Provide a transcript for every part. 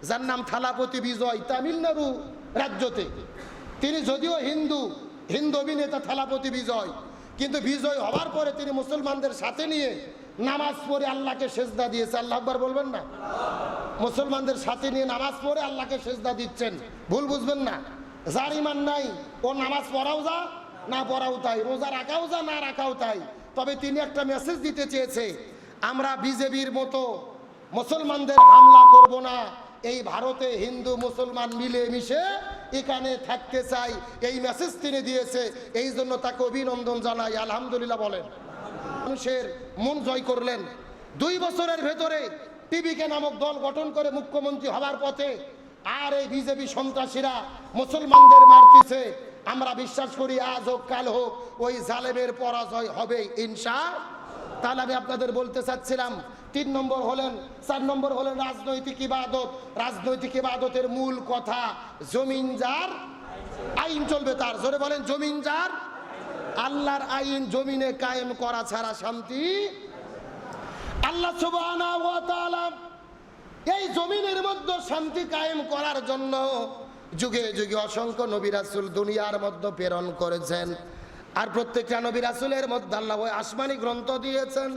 যার নাম থালাপতি বিজয়, তামিলনাড়ু রাজ্যতে। তিনি যদিও হিন্দু অভিনেতা থালাপতি বিজয়, কিন্তু বিজয় হওয়ার পরে তিনি মুসলমানদের সাথে নিয়ে নামাজ পড়ে আল্লাহকে সেজদা দিয়েছে। আল্লাহ আকবার বলবেন না? মুসলমানদের সাথে নিয়ে নামাজ পড়ে আল্লাহকে সেজদা দিচ্ছেন। ভুল বুঝবেন না। যার ইমান নাই ও নামাজ পড়াও যা না পড়াও তাই, রোজা রাখাও যা না রাখাও তাই। তবে তিনি একটা মেসেজ দিতে চেয়েছে, আমরা বিজেপির মতো মুসলমানদের হামলা করব না, এই ভারতে হিন্দু মুসলমান মিলে মিশে এখানে থাকতে চাই, এই মেসেজ তিনি দিয়েছে। এই জন্য তাকে অভিনন্দন জানাই, আলহামদুলিল্লাহ বলেন। মানুষের মন জয় করলেন 2 বছরের ভেতরে। টিবিকে নামক দল গঠন করে মুখ্যমন্ত্রী হওয়ার পথে। আর এই বিজেপি সন্ত্রাসীরা মুসলমানদের মারতেছে। আমরা বিশ্বাস করি আজ হোক কাল হোক ওই জালেমের পরাজয় হবে ইনশাআল্লাহ। তাহলে আমি আপনাদের বলতে চাচ্ছিলাম 3 নম্বর হলেন, 4 নম্বর হলেন রাজনৈতিক ইবাদত। রাজনৈতিক ইবাদতের মূল কথা জমিন যার আইন চলবে তার। জোরে বলেন জমিন যার। আল্লাহর আইন জমিনে কায়েম করা ছাড়া শান্তি। আল্লাহ সুবহানাহু ওয়া তাআলা এই জমিনের মধ্যে শান্তি কায়েম করার জন্য যুগে যুগে অসংখ্য নবী রাসূল দুনিয়ার মধ্যে প্রেরণ করেছেন। আর প্রত্যেকটা নবী রাসূলের মধ্যে আল্লাহ ওই আসমানি গ্রন্থ দিয়েছেন,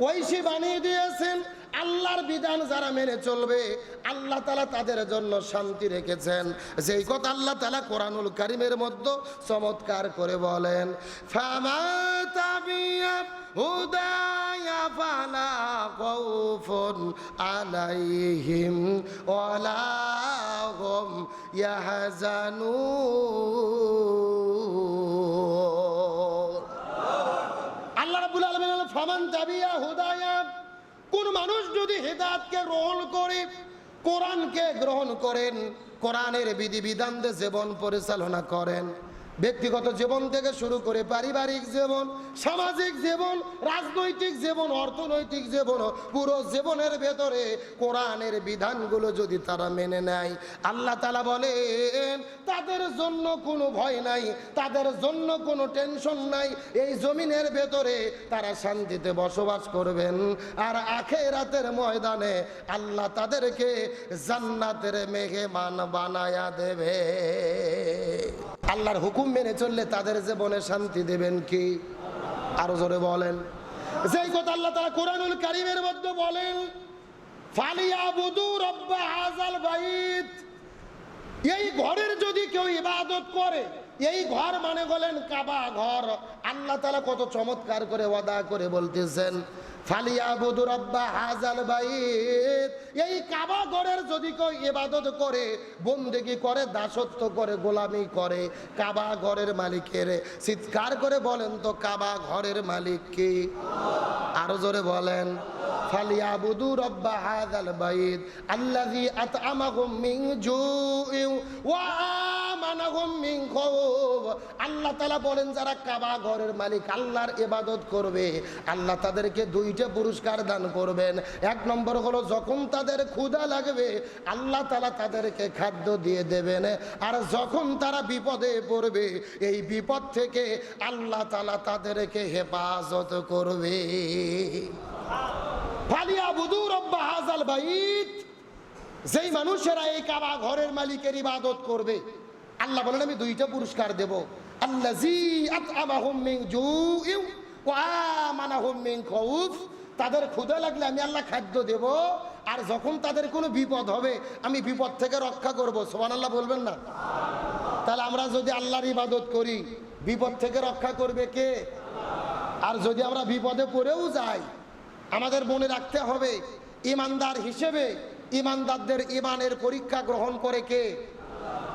ঐশী বানিয়ে দিয়েছেন। আল্লাহর বিধান যারা মেনে চলবে আল্লাহ তাআলা তাদের জন্য শান্তি রেখেছেন। যেই কথা আল্লাহ তাআলা কোরআনুল কারীমের মধ্যে চমৎকার করে বলেন, ফামা তাবিয়া হুদায়া ফালা খাউফুন আলাইহিম ওয়ালা হুম ইয়াহজানুন। আল্লাহ রাব্বুল আলামিন বলেন, ফামান তাবিয়া হুদায়া, কোন মানুষ যদি হেদায়েতকে গ্রহণ করে, কোরআনকে গ্রহণ করেন, কোরআনের বিধিবিধান দিয়ে জীবন পরিচালনা করেন, ব্যক্তিগত জীবন থেকে শুরু করে পারিবারিক জীবন, সামাজিক জীবন, রাজনৈতিক জীবন, অর্থনৈতিক জীবন, পুরো জীবনের ভেতরে কোরআনের বিধানগুলো যদি তারা মেনে নেয়, আল্লাহ তাআলা বলেন তাদের জন্য কোনো ভয় নাই, তাদের জন্য কোনো টেনশন নাই। এই জমিনের ভেতরে তারা শান্তিতে বসবাস করবেন। আর আখিরাতের ময়দানে আল্লাহ তাদেরকে জান্নাতের মেহমান বানায়া দেবে। আল্লাহর হুকুম মেনে চললে তাদের জীবনে শান্তি দেবেন কি? আরো জোরে বলেন। যেই কথা আল্লাহ তাআলা কোরআনুল কারীমের মধ্যে বলেন, ফালিয়াবুদু রাব্ব হাযাল বাইত, এই ঘরের যদি কেউ ইবাদত করে, এই ঘর মানে বলেন কাবা ঘর। আল্লাহ তাআলা কত চমৎকার করে ওয়াদা করে বলতেছেন, ফালিয়াবুদু রাব্ব হাযাল বাইত, এই কাবা ঘরের যদি কেউ ইবাদত করে, বন্দেগী করে, দাসত্ব করে, গোলামি করে, কাবা ঘরের মালিকের, চিৎকার করে বলেন তো কাবা ঘরের মালিক কে? আরো জোরে বলেন, ফালিয়াবুদু রাব্ব হাযাল বাইত আল্লাযী আত'আমাহুম মিন জু'ইন ওয়া আমানাহুম মিন খাউফ। আল্লাহ তাআলা বলেন যারা কাবা ঘরের মালিক আল্লাহর ইবাদত করবে, আল্লাহ তাদেরকে 2টা পুরস্কার দান করবেন। 1 নম্বর হলো যখন তাদের ক্ষুধা লাগবে আল্লাহ তাআলা তাদেরকে খাদ্য দিয়ে দেবেন। আর যখন তারা বিপদে পড়বে এই বিপদ থেকে আল্লাহ তাআলা তাদেরকে হেফাজত করবে। ফালিয়াবুদু রাব্ব হাযাল বাইত, যেই মানুষেরা এই কাবা ঘরের মালিকের ইবাদত করবে আল্লাহ বলেন আমি 2টা পুরস্কার দেব। আল্লাযী আত'আমাহুম মিন জু'ইন ওয়া আমানাহুম মিন খাউফ, তাদের ক্ষুধা লাগলে আমি আল্লাহ খাদ্য দেব। আর যখন তাদের কোনো বিপদ হবে আমি বিপদ থেকে রক্ষা করব। সুবহানাল্লাহ বলবেন না? তাহলে আমরা যদি আল্লাহর ইবাদত করি বিপদ থেকে রক্ষা করবে কে? আর যদি আমরা বিপদে পড়েও যাই আমাদের মনে রাখতে হবে ইমানদার হিসেবে ইমানদারদের ইমানের পরীক্ষা গ্রহণ করে কে?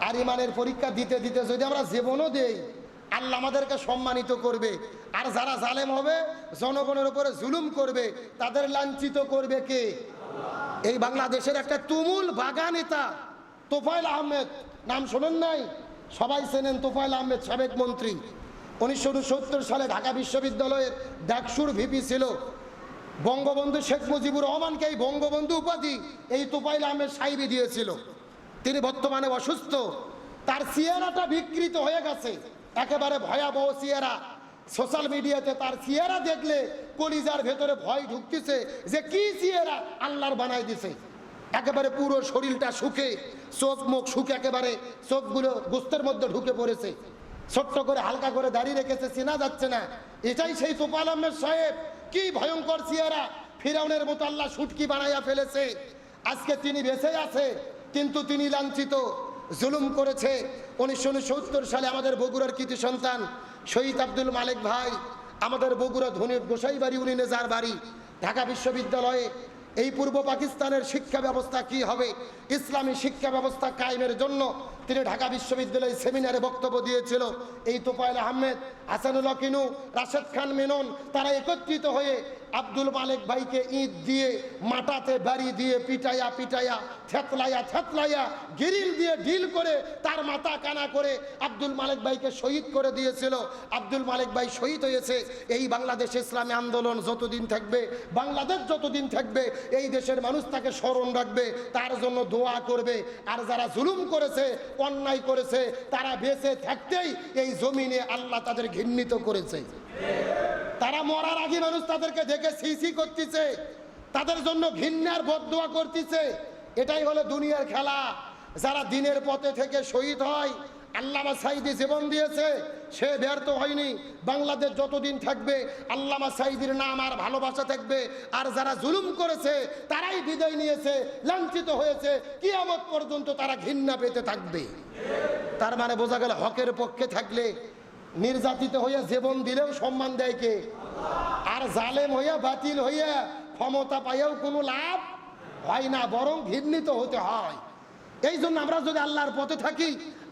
আর ইমানের পরীক্ষা দিতে দিতে যদি আমরা জীবনও দেই আল্লাহ আমাদেরকে সম্মানিত করবে। আর যারা জালেম হবে, জনগণের উপরে জুলুম করবে, তাদের লাঞ্ছিত করবে কে? এই বাংলাদেশের একটা তুমুল বাগা নেতা তোফায়েল আহমেদ, নাম শোনেন নাই? সবাই চেনেন তোফায়েল আহমেদ, সাবেক মন্ত্রী। 1969 সালে ঢাকা বিশ্ববিদ্যালয়ের ডাকসুর ভিপি ছিল। বঙ্গবন্ধু শেখ মুজিবুর রহমানকে এই বঙ্গবন্ধু উপাধি এই তোফায়েল আহমেদ সাহেবী দিয়েছিল। তিনি বর্তমানে অসুস্থ, তার চেহারাটা বিকৃত হয়ে গেছে, একেবারে ভয়াবহ চেহারা। সোশ্যাল মিডিয়াতে তার চেহারা দেখলে কলিজার ভেতরে ভয় ঢুকতেছে যে কি চেহারা আল্লাহর বানাই দিছে। একেবারে পুরো শরীরটা শুকে, চোখ মুখ শুকে একেবারে চোখগুলো গোস্তের মধ্যে ঢুকে পড়েছে, ছোট্ট করে হালকা করে দাঁড়িয়ে রেখেছে, চেনা যাচ্ছে না। এটাই সেই তোফায়েল আহমেদ সাহেব। কি ভয়ঙ্কর চেহারা, ফিরাউনের মতো আল্লাহ শুটকি বানাইয়া ফেলেছে। আজকে তিনি বেঁচে আছে, কিন্তু তিনি লাঞ্ছিত, জুলুম করেছে। 1969 সালে আমাদের বগুড়ার কৃতি সন্তান শহীদ আব্দুল মালেক ভাই, আমাদের বগুড়া ধনির গোসাইবাড়ি উনি নেজার বাড়ি, ঢাকা বিশ্ববিদ্যালয়ে এই পূর্ব পাকিস্তানের শিক্ষা ব্যবস্থা কি হবে, ইসলামী শিক্ষা ব্যবস্থা কায়েমের জন্য তিনি ঢাকা বিশ্ববিদ্যালয়ে সেমিনারে বক্তব্য দিয়েছিল। এই তোফায়েল আহমেদ, হাসানুল কিনু, রাশেদ খান মেনন তারা একত্রিত হয়ে আব্দুল মালেক ভাইকে ইট দিয়ে, মাটাতে বাড়ি দিয়ে পিটাইয়া পিটাইয়া, থেতলাইয়া থেতলাইয়া, গিরিল দিয়ে ঢিল করে তার মাথা কানা করে আব্দুল মালেক ভাইকে শহীদ করে দিয়েছিল। আব্দুল মালেক ভাই শহীদ হয়েছে। এই বাংলাদেশ ইসলামী আন্দোলন যতদিন থাকবে, বাংলাদেশ যতদিন থাকবে, এই দেশের মানুষ তাকে স্মরণ রাখবে, তার জন্য দোয়া করবে। আর যারা জুলুম করেছে, অন্যায় করেছে, তারা বেঁচে থাকতেই এই জমিনে আল্লাহ তাদের ঘৃণিত করেছে। তারা মরার আগে মানুষ তাদেরকে দেখে সিসি করতেছে, তাদের জন্য ঘৃণার বদদোয়া করতেছে। এটাই হলো দুনিয়ার খেলা। যারা দিনের পথে থেকে শহীদ হয়, আল্লামা সাঈদী জীবন দিয়েছে, সে ব্যর্থ হয়নি। বাংলাদেশ যতদিন থাকবে আল্লামা সাঈদীর নাম আর ভালোবাসা থাকবে। আর যারা জুলুম করেছে তারাই বিদায় নিয়েছে, লাঞ্ছিত হয়েছে, কিয়ামত পর্যন্ত তারা ঘৃণা পেতে থাকবে। তার মানে বোঝা গেল হকের পক্ষে থাকলে নির্যাতিত হইয়া জীবন দিলেও সম্মান দেয় কে? আর জালেম হইয়া, বাতিল হইয়া, ক্ষমতা পাইয়াও কোনো লাভ হয় না, বরং ঘৃণিত হতে হয়। এই জন্য আমরা যদি আল্লাহর পথে থাকি,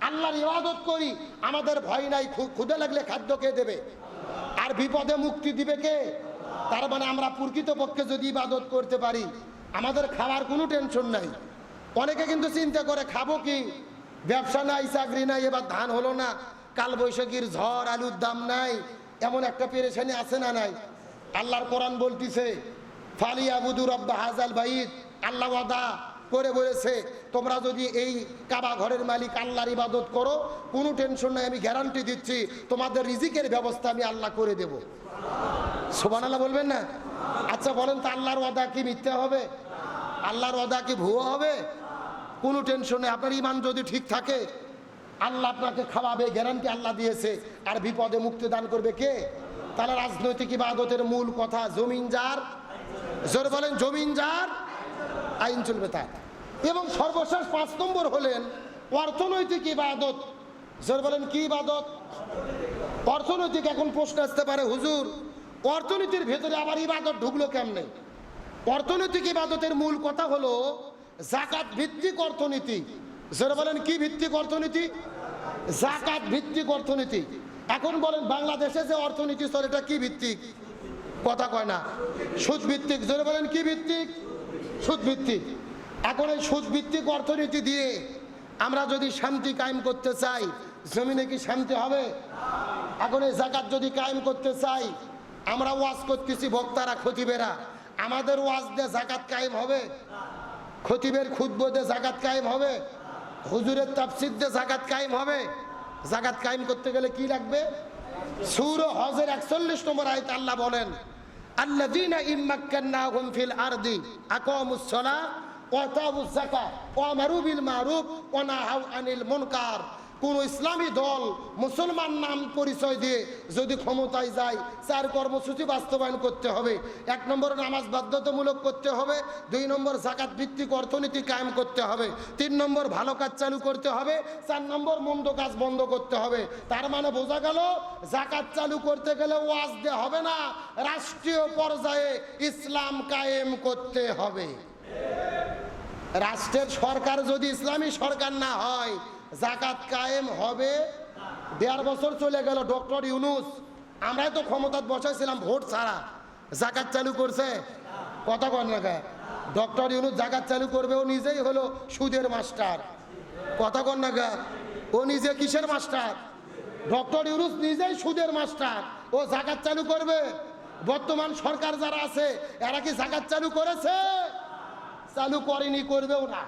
আল্লাহর ইবাদত করি, আমাদের ভয় নাই। ক্ষুধা লাগলে খাদ্য কে দেবে? আর বিপদে মুক্তি দিবে কে? তার মানে আমরা প্রকৃতপক্ষে যদি ইবাদত করতে পারি, আমাদের খাওয়ার কোনো টেনশন নাই। অনেকে কিন্তু চিন্তা করে খাবো কি, ব্যবসা নাই, চাকরি নাই, এবার ধান হলো না, কাল বৈশাখীর ঝড়, আলুর দাম নাই, এমন একটা পেরেশানি আছে না নাই? আল্লাহর কোরআন বলতিছে ফালিয়াবুদু রাব্বা হাযাল বাইত, আল্লাহ ওয়াদা করে বলেছে তোমরা যদি এই কাবা ঘরের মালিক আল্লাহর ইবাদত করো, কোনো টেনশন নাই, আমি গ্যারান্টি দিচ্ছি তোমাদের রিজিকের ব্যবস্থা আমি আল্লাহ করে দেব। সুবহানাল্লাহ বলবেন না? আচ্ছা বলেন তো, আল্লাহর ওয়াদা কি মিথ্যা হবে? আল্লাহর ওয়াদা কি ভুয়া হবে? কোনো টেনশন নেই। আপনার ঈমান যদি ঠিক থাকে, আল্লাহ আপনাকে খাওয়াবে, গ্যারান্টি আল্লাহ দিয়েছে। আর বিপদে মুক্তি দান করবে কে? তাহলে রাজনৈতিক ইবাদতের মূল কথা জমিন যার, জোর বলেন জমিন যার, আইন চলবে তার। এবং সর্বশেষ 5 নম্বর হলেন অর্থনৈতিক ইবাদত। জোর বলেন কি ইবাদত? অর্থনৈতিক। এখন প্রশ্ন আসতে পারে, হুজুর অর্থনীতির ভেতরে আবার ইবাদত ঢুকলো কেমনে? অর্থনৈতিক ইবাদতের মূল কথা হলো যাকাত ভিত্তিক অর্থনীতি। জোর বলেন কি ভিত্তিক অর্থনীতি? যাকাত ভিত্তিক অর্থনীতি। এখন বলেন বাংলাদেশে যে অর্থনীতি চলে এটা কি ভিত্তিক? কথা কয় না, সুদ ভিত্তিক। জোরে বলেন কি ভিত্তিক? সুদ ভিত্তিক। এখন এই সুদ ভিত্তিক অর্থনীতি দিয়ে আমরা যদি শান্তি কায়েম করতে চাই, জমিনে কি শান্তি হবে? এখন এই যাকাত যদি কায়েম করতে চাই, আমরা ওয়াজ করতেছি, বক্তারা, খতিবেরা, আমাদের ওয়াজ দিয়ে যাকাত কায়েম হবে? খতিবের খুতবা দিয়ে যাকাত কায়েম হবে? হুজুরের তাফসীর দিয়ে যাকাত কায়েম হবে? যাকাত কায়েম করতে গেলে কি লাগবে? সূরা হজের 41 নম্বর আয়াতে আল্লাহ বলেন, আল্লাযীনা ইম্মাক্কান্নাহুম ফিল আরদি আকামুস সালাহ ওয়া আতাউজ যাকাত ওয়া আমারু বিল মারুফ ওয়া নাহাউ আনিল মুনকার। কোন ইসলামী দল মুসলমান নাম পরিচয় দিয়ে যদি ক্ষমতায় যায়, 4 কর্মসূচি বাস্তবায়ন করতে হবে। 1 নম্বর নামাজ বাধ্যতামূলক করতে হবে, 2 নম্বর যাকাত ভিত্তিক অর্থনীতি কায়েম করতে হবে, 3 নম্বর ভালো কাজ চালু করতে হবে, 4 নম্বর মন্দ কাজ বন্ধ করতে হবে। তার মানে বোঝা গেল যাকাত চালু করতে গেলে ওয়াজ দিয়ে হবে না, রাষ্ট্রীয় পর্যায়ে ইসলাম কায়েম করতে হবে। রাষ্ট্রের সরকার যদি ইসলামী সরকার না হয়, যাকাত কায়েম হবে? 1.5 বছর চলে গেল, ডক্টর ইউনূস, আমরাই তো ক্ষমতা বসাইছিলাম ভোট ছাড়া, যাকাত চালু করছে? কথা কন না কে? ডক্টর ইউনূস যাকাত চালু করবে, ও নিজেই হলো সুদের মাস্টার। কথা কন না কে? ও নিজে কিসের মাস্টার? ডক্টর ইউনূস নিজেই সুদের মাস্টার, ও যাকাত চালু করবে? বর্তমান সরকার যারা আছে এরা কি যাকাত চালু করেছে? চালু করেনি, করবেও না,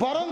বরং